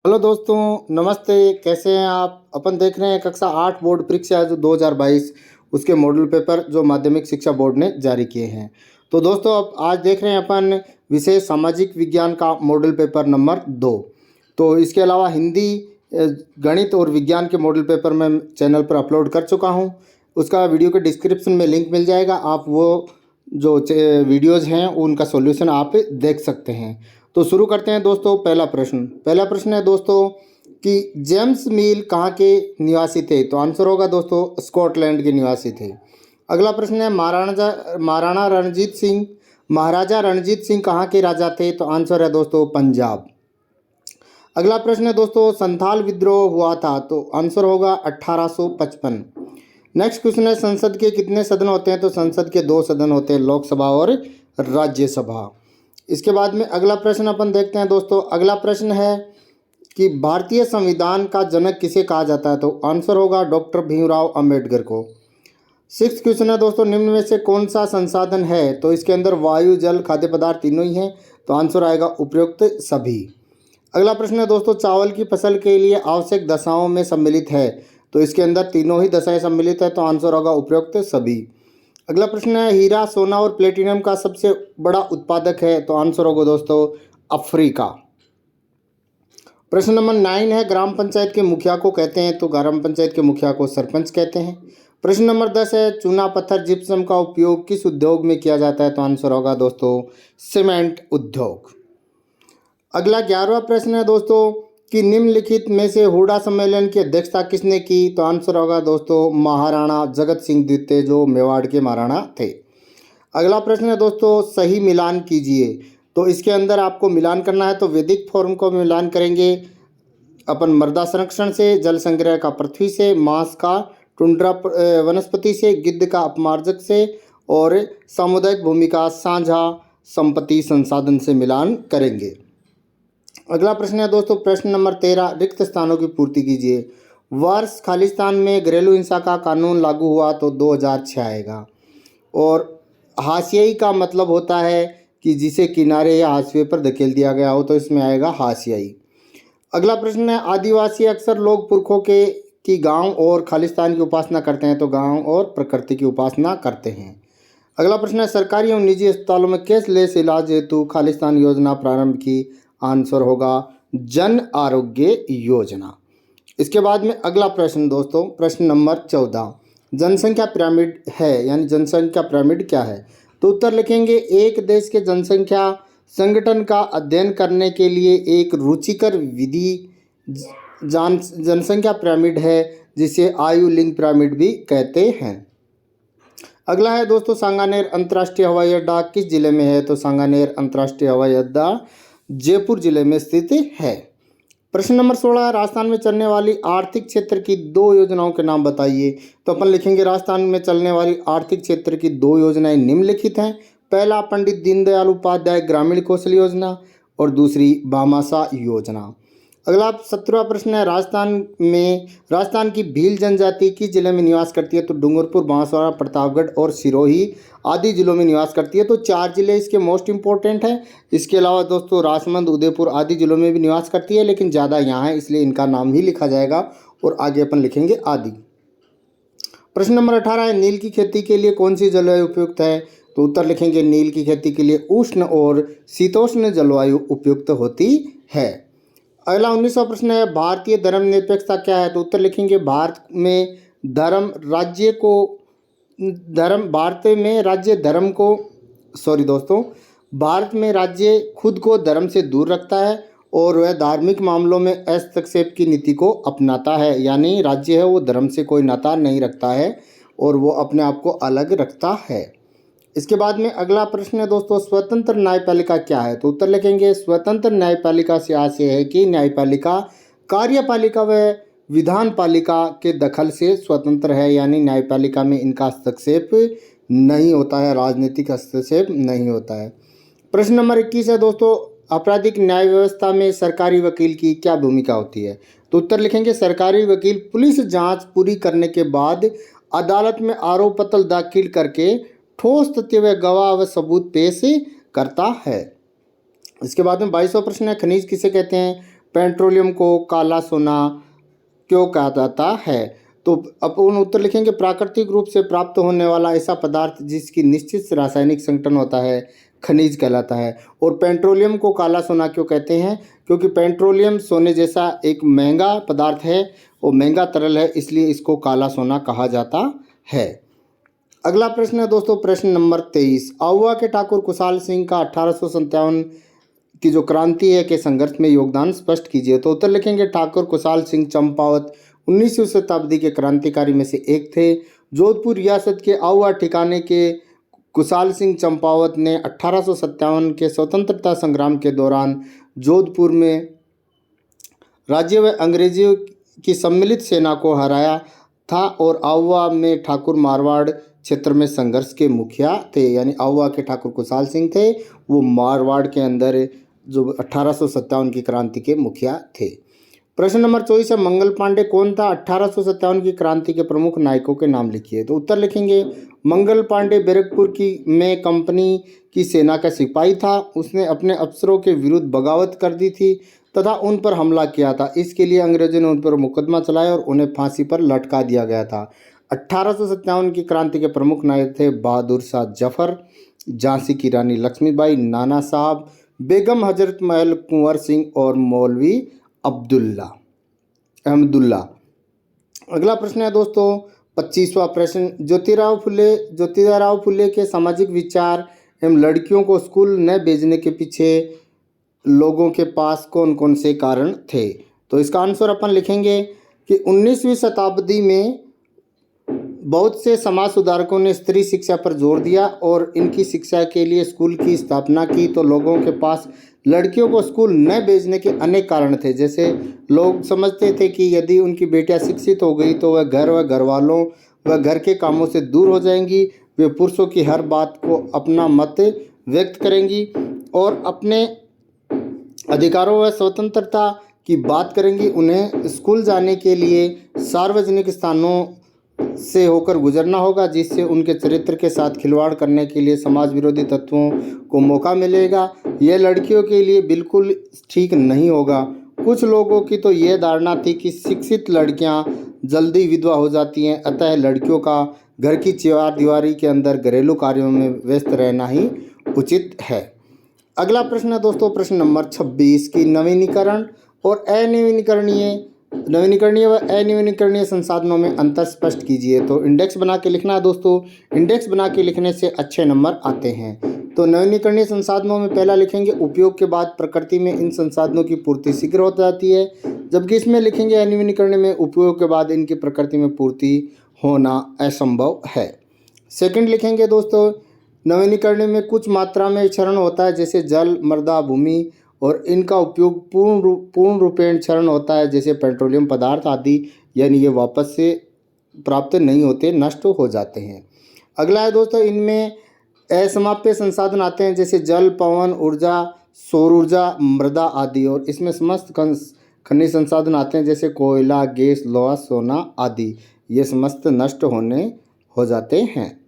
Hello दोस्तों, नमस्ते। कैसे हैं आप? अपन देख रहे हैं कक्षा 8 बोर्ड परीक्षा जो 2022 उसके मॉडल पेपर जो माध्यमिक शिक्षा बोर्ड ने जारी किए हैं। तो दोस्तों अब आज देख रहे हैं अपन विषय सामाजिक विज्ञान का मॉडल पेपर नंबर 2। तो इसके अलावा हिंदी, गणित और विज्ञान के मॉडल पेपर मैं चैनल पर अपलोड कर चुका हूँ। उसका वीडियो के डिस्क्रिप्शन में लिंक मिल जाएगा। आप वो जो वीडियोज़ हैं उनका सॉल्यूशन आप देख सकते हैं। तो शुरू करते हैं दोस्तों। पहला प्रश्न है दोस्तों कि जेम्स मिल कहाँ के निवासी थे? तो आंसर होगा दोस्तों स्कॉटलैंड के निवासी थे। अगला प्रश्न है महाराजा रणजीत सिंह कहाँ के राजा थे? तो आंसर है दोस्तों पंजाब। अगला प्रश्न है दोस्तों संथाल विद्रोह हुआ था? तो आंसर होगा 1855। नेक्स्ट क्वेश्चन है संसद के कितने सदन होते हैं? तो संसद के 2 सदन होते हैं, लोकसभा और राज्यसभा। इसके बाद में अगला प्रश्न अपन देखते हैं दोस्तों। अगला प्रश्न है कि भारतीय संविधान का जनक किसे कहा जाता है? तो आंसर होगा डॉक्टर भीमराव अंबेडकर को। 6th क्वेश्चन है दोस्तों निम्न में से कौन सा संसाधन है? तो इसके अंदर वायु, जल, खाद्य पदार्थ तीनों ही हैं। तो आंसर आएगा उपयुक्त सभी। अगला प्रश्न है दोस्तों चावल की फसल के लिए आवश्यक दशाओं में सम्मिलित है? तो इसके अंदर तीनों ही दशाएं सम्मिलित है। तो आंसर होगा उपयुक्त सभी। अगला प्रश्न है हीरा, सोना और प्लेटिनम का सबसे बड़ा उत्पादक है? तो आंसर होगा दोस्तों अफ्रीका। प्रश्न नंबर 9 है ग्राम पंचायत के मुखिया को कहते हैं? तो ग्राम पंचायत के मुखिया को सरपंच कहते हैं। प्रश्न नंबर 10 है चूना पत्थर जिप्सम का उपयोग किस उद्योग में किया जाता है? तो आंसर होगा दोस्तों सीमेंट उद्योग। अगला 11वां प्रश्न है दोस्तों कि निम्नलिखित में से हुडा सम्मेलन की अध्यक्षता किसने की? तो आंसर होगा दोस्तों महाराणा जगत सिंह द्वितीय जो मेवाड़ के महाराणा थे। अगला प्रश्न है दोस्तों सही मिलान कीजिए। तो इसके अंदर आपको मिलान करना है। तो वैदिक फॉर्म को मिलान करेंगे अपन मृदा संरक्षण से, जल संग्रह का पृथ्वी से, मांस का टुंड्रा वनस्पति से, गिद्ध का अपमार्जक से और सामुदायिक भूमि का साझा संपत्ति संसाधन से मिलान करेंगे। अगला प्रश्न है दोस्तों प्रश्न नंबर 13 रिक्त स्थानों की पूर्ति कीजिए। वर्ष खालिस्तान में घरेलू हिंसा का कानून लागू हुआ? तो 2006 आएगा। और हाशियाई का मतलब होता है कि जिसे किनारे या हाशिए पर धकेल दिया गया हो, तो इसमें आएगा हाशियाई। अगला प्रश्न है आदिवासी अक्सर लोग पुरखों के की गांव और खालिस्तान की उपासना करते हैं? तो गांव और प्रकृति की उपासना करते हैं। अगला प्रश्न है सरकारी और निजी अस्पतालों में कैशलेस इलाज हेतु खालिस्तान योजना प्रारंभ की? आंसर होगा जन आरोग्य योजना। इसके बाद में अगला प्रश्न दोस्तों प्रश्न नंबर 14 जनसंख्या पिरामिड है, यानी जनसंख्या पिरामिड क्या है? तो उत्तर लिखेंगे एक देश के जनसंख्या संगठन का अध्ययन करने के लिए एक रुचिकर विधि जनसंख्या पिरामिड है, जिसे आयु लिंग पिरामिड भी कहते हैं। अगला है दोस्तों सांगानेर अंतर्राष्ट्रीय हवाई अड्डा किस जिले में है? तो सांगानेर अंतर्राष्ट्रीय हवाई अड्डा जयपुर जिले में स्थित है। प्रश्न नंबर 16 राजस्थान में चलने वाली आर्थिक क्षेत्र की 2 योजनाओं के नाम बताइए। तो अपन लिखेंगे राजस्थान में चलने वाली आर्थिक क्षेत्र की 2 योजनाएं निम्नलिखित हैं। पहला पंडित दीनदयाल उपाध्याय ग्रामीण कौशल योजना और दूसरी भामाशाह योजना। अगला 17वां प्रश्न है राजस्थान की भील जनजाति किस जिले में निवास करती है? तो डूंगरपुर, बांसवाड़ा, प्रतापगढ़ और सिरोही आदि जिलों में निवास करती है। तो 4 जिले इसके मोस्ट इंपॉर्टेंट हैं। इसके अलावा दोस्तों राजसमंद, उदयपुर आदि जिलों में भी निवास करती है, लेकिन ज़्यादा यहाँ है इसलिए इनका नाम ही लिखा जाएगा और आगे अपन लिखेंगे आदि। प्रश्न नंबर 18 है नील की खेती के लिए कौन सी जलवायु उपयुक्त है? तो उत्तर लिखेंगे नील की खेती के लिए उष्ण और शीतोष्ण जलवायु उपयुक्त होती है। अगला 19वां प्रश्न है भारतीय धर्मनिरपेक्षता क्या है? तो उत्तर लिखेंगे भारत में भारत में राज्य खुद को धर्म से दूर रखता है और वह धार्मिक मामलों में हस्तक्षेप की नीति को अपनाता है, यानी राज्य है वो धर्म से कोई नाता नहीं रखता है और वो अपने आप को अलग रखता है। इसके बाद में अगला प्रश्न है दोस्तों स्वतंत्र न्यायपालिका क्या है? तो उत्तर लिखेंगे स्वतंत्र न्यायपालिका से आशय है कि न्यायपालिका कार्यपालिका व विधान पालिका के दखल से स्वतंत्र है, यानी न्यायपालिका में इनका हस्तक्षेप नहीं होता है, राजनीतिक हस्तक्षेप नहीं होता है। प्रश्न नंबर 21 है दोस्तों आपराधिक न्याय व्यवस्था में सरकारी वकील की क्या भूमिका होती है? तो उत्तर लिखेंगे सरकारी वकील पुलिस जांच पूरी करने के बाद अदालत में आरोप पत्र दाखिल करके ठोस तथ्य व गवाह व सबूत पेश करता है। इसके बाद में 22वां प्रश्न है खनिज किसे कहते हैं? पेट्रोलियम को काला सोना क्यों कहा जाता है? तो अपन उत्तर लिखेंगे, प्राकृतिक रूप से प्राप्त होने वाला ऐसा पदार्थ जिसकी निश्चित रासायनिक संगठन होता है खनिज कहलाता है। और पेट्रोलियम को काला सोना क्यों कहते हैं? क्योंकि पेट्रोलियम सोने जैसा एक महंगा पदार्थ है और महंगा तरल है, इसलिए इसको काला सोना कहा जाता है। अगला प्रश्न है दोस्तों, प्रश्न नंबर 23। आहुआ के ठाकुर कुशाल सिंह का 1857 की जो क्रांति है के संघर्ष में योगदान स्पष्ट कीजिए। तो उत्तर लिखेंगे, ठाकुर कुशाल सिंह चंपावत 19वीं शताब्दी के क्रांतिकारी में से एक थे। जोधपुर रियासत के आहुआ ठिकाने के कुशाल सिंह चंपावत ने 1857 के स्वतंत्रता संग्राम के दौरान जोधपुर में राज्य व अंग्रेजियों की सम्मिलित सेना को हराया था और आहुआ में ठाकुर मारवाड़ क्षेत्र में संघर्ष के मुखिया थे। यानी आहुआ के ठाकुर कुशाल सिंह थे, वो मारवाड़ के अंदर जो 1857 की क्रांति के मुखिया थे। प्रश्न नंबर 24 है, मंगल पांडे कौन था? 1857 की क्रांति के प्रमुख नायकों के नाम लिखिए। तो उत्तर लिखेंगे, मंगल पांडे बैरकपुर में कंपनी की सेना का सिपाही था। उसने अपने अफसरों के विरुद्ध बगावत कर दी थी तथा उन पर हमला किया था। इसके लिए अंग्रेजों ने उन पर मुकदमा चलाया और उन्हें फांसी पर लटका दिया गया था। 1857 की क्रांति के प्रमुख नायक थे बहादुर शाह जफर, झांसी की रानी लक्ष्मीबाई, नाना साहब, बेगम हजरत महल, कुंवर सिंह और मौलवी अहमदुल्ला। अगला प्रश्न है दोस्तों 25वां प्रश्न, ज्योतिराव फुले के सामाजिक विचार एवं लड़कियों को स्कूल न भेजने के पीछे लोगों के पास कौन कौन से कारण थे? तो इसका आंसर अपन लिखेंगे कि 19वीं शताब्दी में बहुत से समाज सुधारकों ने स्त्री शिक्षा पर जोर दिया और इनकी शिक्षा के लिए स्कूल की स्थापना की। तो लोगों के पास लड़कियों को स्कूल न भेजने के अनेक कारण थे। जैसे लोग समझते थे कि यदि उनकी बेटियां शिक्षित हो गई तो वह घर व घरवालों व घर के कामों से दूर हो जाएंगी, वे पुरुषों की हर बात को अपना मत व्यक्त करेंगी और अपने अधिकारों व स्वतंत्रता की बात करेंगी। उन्हें स्कूल जाने के लिए सार्वजनिक स्थानों से होकर गुजरना होगा, जिससे उनके चरित्र के साथ खिलवाड़ करने के लिए समाज विरोधी तत्वों को मौका मिलेगा। यह लड़कियों के लिए बिल्कुल ठीक नहीं होगा। कुछ लोगों की तो यह धारणा थी कि शिक्षित लड़कियां जल्दी विधवा हो जाती हैं, अतः लड़कियों का घर की चारदीवारी के अंदर घरेलू कार्यों में व्यस्त रहना ही उचित है। अगला प्रश्न है दोस्तों, प्रश्न नंबर 26 की नवीनीकरण और नवीनीकरणीय व अनवीनीकरणीय संसाधनों में अंतर स्पष्ट कीजिए। तो इंडेक्स बना के लिखना है दोस्तों। इंडेक्स बना के लिखने से अच्छे नंबर आते हैं। तो नवीनीकरणीय संसाधनों में पहला लिखेंगे, उपयोग के बाद प्रकृति में इन संसाधनों की पूर्ति शीघ्र हो जाती है, जबकि इसमें लिखेंगे अनवीनीकरणीय में उपयोग के बाद इनकी प्रकृति में पूर्ति होना असंभव है। सेकंड लिखेंगे दोस्तों, नवीनीकरणीय में कुछ मात्रा में क्षरण होता है, जैसे जल, मृदा, भूमि, और इनका उपयोग पूर्ण रूपेण क्षरण होता है, जैसे पेट्रोलियम पदार्थ आदि, यानी ये वापस से प्राप्त नहीं होते, नष्ट हो जाते हैं। अगला है दोस्तों, इनमें असमाप्य संसाधन आते हैं, जैसे जल, पवन ऊर्जा, सौर ऊर्जा, मृदा आदि, और इसमें समस्त खनिज संसाधन आते हैं, जैसे कोयला, गैस, लोहा, सोना आदि। ये समस्त नष्ट हो जाते हैं।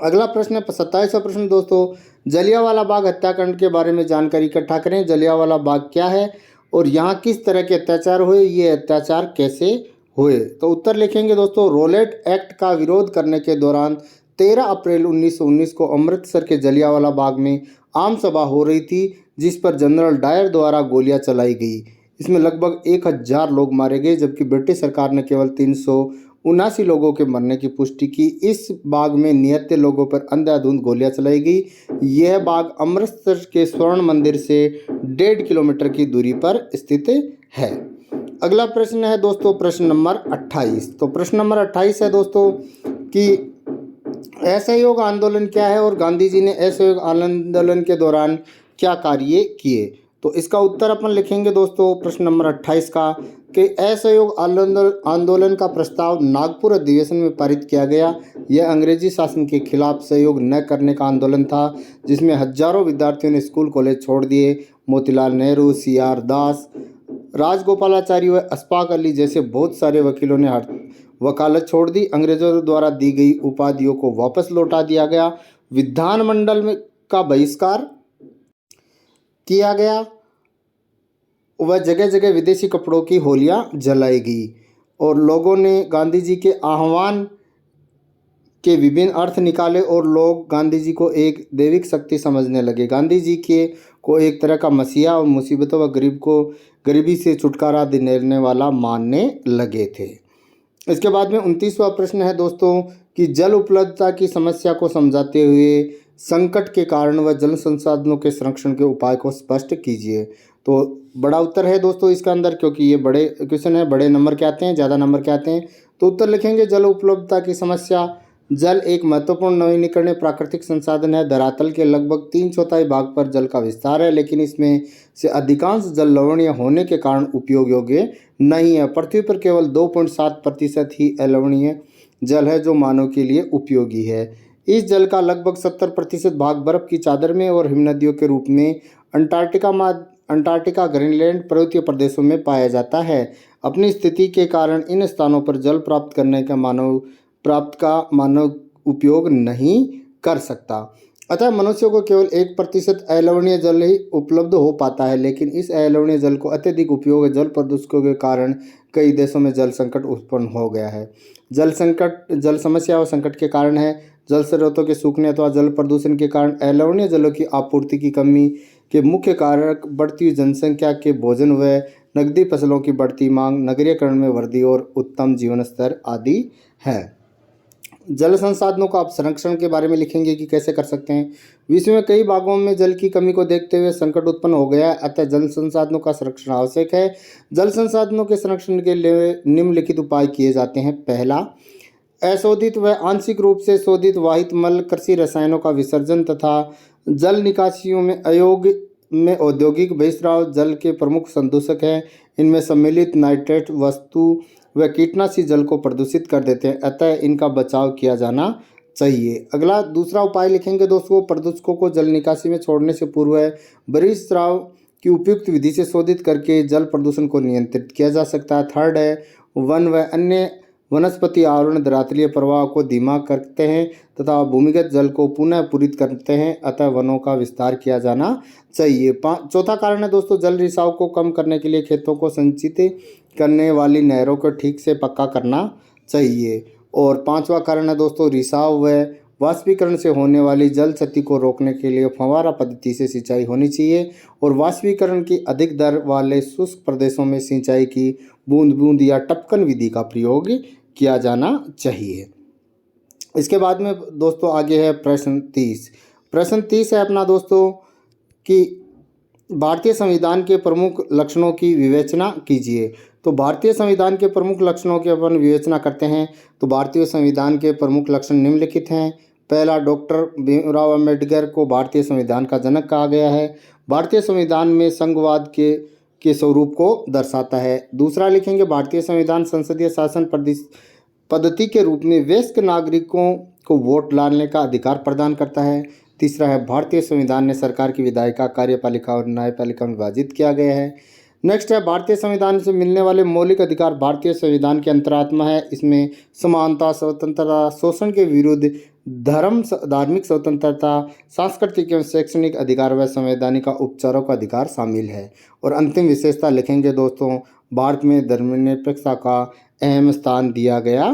अगला प्रश्न है 27वां प्रश्न दोस्तों, जलियांवाला बाग हत्याकांड के बारे में जानकारी इकट्ठा करें। जलियांवाला बाग क्या है और यहाँ किस तरह के अत्याचार हुए, ये अत्याचार कैसे हुए? तो उत्तर लिखेंगे दोस्तों, रोलेट एक्ट का विरोध करने के दौरान 13 अप्रैल 1919 को अमृतसर के जलियांवाला बाग में आम सभा हो रही थी, जिस पर जनरल डायर द्वारा गोलियां चलाई गई। इसमें लगभग 1000 लोग मारे गए, जबकि ब्रिटिश सरकार ने केवल 379 लोगों के मरने की पुष्टि की। इस बाग में निहत्थे लोगों पर अंधाधुंध गोलियां चलाई गई। यह बाग अमृतसर के स्वर्ण मंदिर से 1.5 किलोमीटर की दूरी पर स्थित है। अगला प्रश्न है दोस्तों, प्रश्न नंबर 28। तो प्रश्न नंबर 28 है दोस्तों कि असहयोग आंदोलन क्या है और गांधी जी ने असहयोग आंदोलन के दौरान क्या कार्य किए? तो इसका उत्तर अपन लिखेंगे दोस्तों, प्रश्न नंबर 28 का, कि असहयोग आंदोलन का प्रस्ताव नागपुर अधिवेशन में पारित किया गया। यह अंग्रेजी शासन के खिलाफ सहयोग न करने का आंदोलन था, जिसमें हजारों विद्यार्थियों ने स्कूल कॉलेज छोड़ दिए। मोतीलाल नेहरू, CR दास, राजगोपालाचारी व अशफाक अली जैसे बहुत सारे वकीलों ने वकालत छोड़ दी। अंग्रेजों द्वारा दी गई उपाधियों को वापस लौटा दिया गया। विधानमंडल का बहिष्कार किया गया वह जगह जगह विदेशी कपड़ों की होलियां जलाएगी। और लोगों ने गांधी जी के आह्वान के विभिन्न अर्थ निकाले और लोग गांधी जी को एक दैविक शक्ति समझने लगे। गांधी जी के को एक तरह का मसीहा और मुसीबतों व गरीब को गरीबी से छुटकारा दिलाने वाला मानने लगे थे। इसके बाद में 29वां प्रश्न है दोस्तों कि जल उपलब्धता की समस्या को समझाते हुए संकट के कारण व जल संसाधनों के संरक्षण के उपाय को स्पष्ट कीजिए। तो बड़ा उत्तर है दोस्तों इसका अंदर, क्योंकि ये बड़े क्वेश्चन है, बड़े नंबर के आते हैं, ज़्यादा नंबर के आते हैं। तो उत्तर लिखेंगे जल उपलब्धता की समस्या। जल एक महत्वपूर्ण नवीनीकरणीय प्राकृतिक संसाधन है। धरातल के लगभग 3/4 भाग पर जल का विस्तार है, लेकिन इसमें से अधिकांश जल लवणीय होने के कारण उपयोग योग्य नहीं है। पृथ्वी पर केवल 2.7% ही अलवणीय जल है जो मानव के लिए उपयोगी है। इस जल का लगभग 70% भाग बर्फ की चादर में और हिमनदियों के रूप में अंटार्कटिका, ग्रीनलैंड, पर्वतीय प्रदेशों में पाया जाता है। अपनी स्थिति के कारण इन स्थानों पर जल प्राप्त का मानव उपयोग नहीं कर सकता। अतः मनुष्यों को केवल 1% अलवणीय जल ही उपलब्ध हो पाता है, लेकिन इस अलवणीय जल को अत्यधिक उपयोग जल प्रदूषकों के कारण कई देशों में जल संकट उत्पन्न हो गया है। जल समस्या और संकट के कारण है। जल स्रोतों के सूखने अथवा जल प्रदूषण के कारण अलवणीय जलों की आपूर्ति की कमी के मुख्य कारक बढ़ती हुई जनसंख्या के भोजन व नकदी फसलों की बढ़ती मांग, नगरीकरण में वृद्धि और उत्तम जीवन स्तर आदि है। जल संसाधनों का आप संरक्षण के बारे में लिखेंगे कि कैसे कर सकते हैं। विश्व में कई भागों में जल की कमी को देखते हुए संकट उत्पन्न हो गया है, अतः जल संसाधनों का संरक्षण आवश्यक है। जल संसाधनों के संरक्षण के लिए निम्नलिखित उपाय किए जाते हैं। पहला, अशोधित व आंशिक रूप से शोधित वाहित मल कृषि रसायनों का विसर्जन तथा जल निकासियों में औद्योगिक बहिस्राव जल के प्रमुख संदूषक हैं। इनमें सम्मिलित नाइट्रेट वस्तु व कीटनाशी जल को प्रदूषित कर देते हैं, अतः इनका बचाव किया जाना चाहिए। अगला दूसरा उपाय लिखेंगे दोस्तों, प्रदूषकों को जल निकासी में छोड़ने से पूर्व बहिस्राव की उपयुक्त विधि से शोधित करके जल प्रदूषण को नियंत्रित किया जा सकता है। थर्ड है, वन व अन्य वनस्पति आवरण धरातलीय प्रवाह को धीमा करते हैं तथा भूमिगत जल को पुनः पूरित करते हैं, अतः वनों का विस्तार किया जाना चाहिए। चौथा कारण है दोस्तों, जल रिसाव को कम करने के लिए खेतों को संचित करने वाली नहरों को ठीक से पक्का करना चाहिए। और पांचवा कारण है दोस्तों, रिसाव व वाष्पीकरण से होने वाली जल क्षति को रोकने के लिए फव्वारा पद्धति से सिंचाई होनी चाहिए और वाष्पीकरण की अधिक दर वाले शुष्क प्रदेशों में सिंचाई की बूंद बूंद या टपकन विधि का प्रयोग किया जाना चाहिए। इसके बाद में दोस्तों आगे है प्रश्न 30। प्रश्न 30 है अपना दोस्तों कि भारतीय संविधान के प्रमुख लक्षणों की विवेचना कीजिए। तो भारतीय संविधान के प्रमुख लक्षणों की अपन विवेचना करते हैं। तो भारतीय संविधान के प्रमुख लक्षण निम्नलिखित हैं। पहला, डॉक्टर भीमराव अंबेडकर को भारतीय संविधान का जनक कहा गया है। भारतीय संविधान में संघवाद के स्वरूप को दर्शाता है। दूसरा लिखेंगे, भारतीय संविधान संसदीय शासन पद्धति के रूप में वयस्क नागरिकों को वोट डालने का अधिकार प्रदान करता है। तीसरा है, भारतीय संविधान ने सरकार की विधायिका, कार्यपालिका और न्यायपालिका में विभाजित किया गया है। नेक्स्ट है, भारतीय संविधान से मिलने वाले मौलिक अधिकार भारतीय संविधान की अंतरात्मा है। इसमें समानता, स्वतंत्रता, शोषण के विरुद्ध धार्मिक स्वतंत्रता, सांस्कृतिक एवं शैक्षणिक अधिकार व संवैधानिक उपचारों का अधिकार शामिल है। और अंतिम विशेषता लिखेंगे दोस्तों, भारत में धर्मनिरपेक्षता का अहम स्थान दिया गया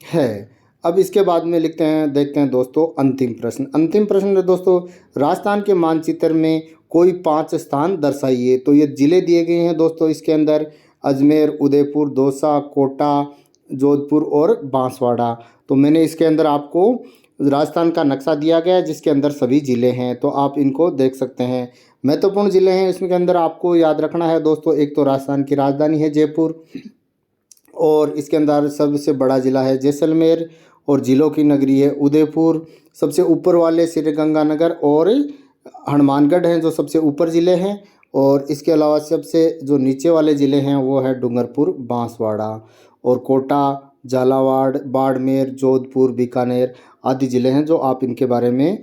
है। अब इसके बाद में देखते हैं दोस्तों अंतिम प्रश्न। अंतिम प्रश्न है दोस्तों, राजस्थान के मानचित्र में कोई 5 स्थान दर्शाइए। तो ये जिले दिए गए हैं दोस्तों इसके अंदर, अजमेर, उदयपुर, दौसा, कोटा, जोधपुर और बांसवाड़ा। तो मैंने इसके अंदर आपको राजस्थान का नक्शा दिया गया है जिसके अंदर सभी ज़िले हैं, तो आप इनको देख सकते हैं। महत्वपूर्ण ज़िले हैं इसमें के अंदर आपको याद रखना है दोस्तों, एक तो राजस्थान की राजधानी है जयपुर, और इसके अंदर सबसे बड़ा ज़िला है जैसलमेर, और ज़िलों की नगरी है उदयपुर। सबसे ऊपर वाले श्रीगंगानगर और हनुमानगढ़ हैं जो सबसे ऊपर ज़िले हैं, और इसके अलावा सबसे जो नीचे वाले ज़िले हैं वो है डूंगरपुर, बांसवाड़ा, और कोटा, झालावाड़, बाड़मेर, जोधपुर, बीकानेर आदि ज़िले हैं जो आप इनके बारे में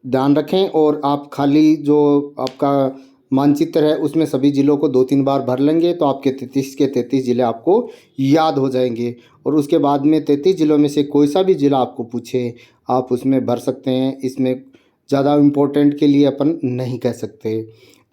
ध्यान रखें। और आप खाली जो आपका मानचित्र है उसमें सभी ज़िलों को 2-3 बार भर लेंगे तो आपके 33 के 33 ज़िले आपको याद हो जाएंगे। और उसके बाद में 33 ज़िलों में से कोई सा भी ज़िला आपको पूछे आप उसमें भर सकते हैं। इसमें ज़्यादा इम्पोर्टेंट के लिए अपन नहीं कह सकते।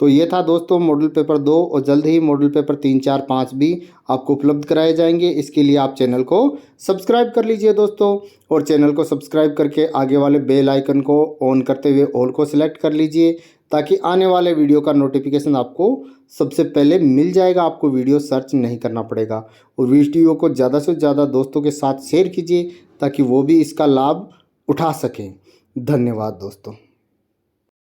तो ये था दोस्तों मॉडल पेपर 2 और जल्द ही मॉडल पेपर 3, 4, 5 भी आपको उपलब्ध कराए जाएंगे। इसके लिए आप चैनल को सब्सक्राइब कर लीजिए दोस्तों, और चैनल को सब्सक्राइब करके आगे वाले बेल आइकन को ऑन करते हुए ऑल को सिलेक्ट कर लीजिए, ताकि आने वाले वीडियो का नोटिफिकेशन आपको सबसे पहले मिल जाएगा। आपको वीडियो सर्च नहीं करना पड़ेगा। और वीडियो को ज़्यादा से ज़्यादा दोस्तों के साथ शेयर कीजिए ताकि वो भी इसका लाभ उठा सकें। धन्यवाद दोस्तों।